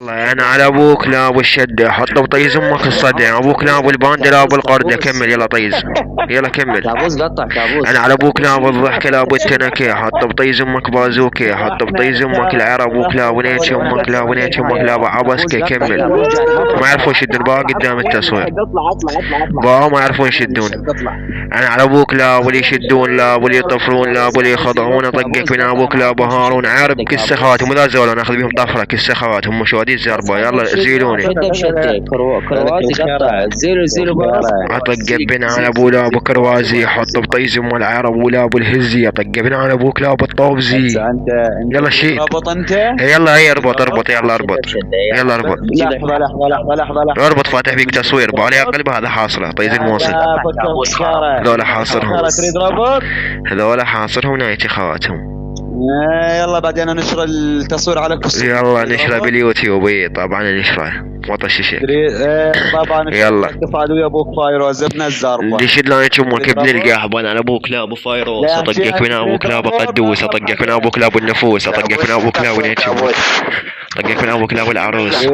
يلا انا على ابوك لا ابو الشده، حط بطيز امك الصدع، ابوك لا ابو الباندا لا ابو القرده، كمل يلا طيز، يلا كمل. كابوس قطع كابوس. انا على ابوك لا ابو الضحكه لا ابو التنكه، حط بطيز امك بازوكه، حط بطيز امك العرب، ابوك لا ابو نيتش امك لا ابو نيتش امك لا ابو عبسكه، كمل. ما يعرفون يشدون بقى قدام التصوير، بقى ما يعرفون يشدون. انا على ابوك لا ابو اللي يشدون لا ابو اللي يطفرون لا ابو اللي يخضعون، اطقك من ابوك لا ابو هارون، عارب كس خواتهم ولا زول انا اخذ بهم طفره، كس خواتهم مشوادي زربه، يلا زيلوني. كرواتي قطع زيرو اطق بنا على ابو لا ابو كروازي، حط بطيز ام العرب ولا ابو الهزي، اطق بنا على ابوك لا ابو الطوبزي. يلا شيل ربط انت. يلا هي اربط يلا اربط، يلا اربط لحظة اربط. فاتح بيك تصوير بعليها قلب، هذا حاصله طيز الموصل، هذول حاصرهم، تريد ربط. هذول حاصرهم نايتي خواتهم. يلا بعدين نشر التصوير على كل. يلا نشره باليوتيوب، اي طبعا نشره وطش شيء. طبعا يلا اتصال ويا ابوك فايروز ابن الزربه. دي شد لا امك ابن القهبه، انا على ابوك لا ابو فايروس، اطقك من ابوك لا ابو قدوس، اطقك من ابوك لا ابو النفوس، اطقك من ابوك لا ابو نيتش، اطقك من ابوك لا ابو العروس.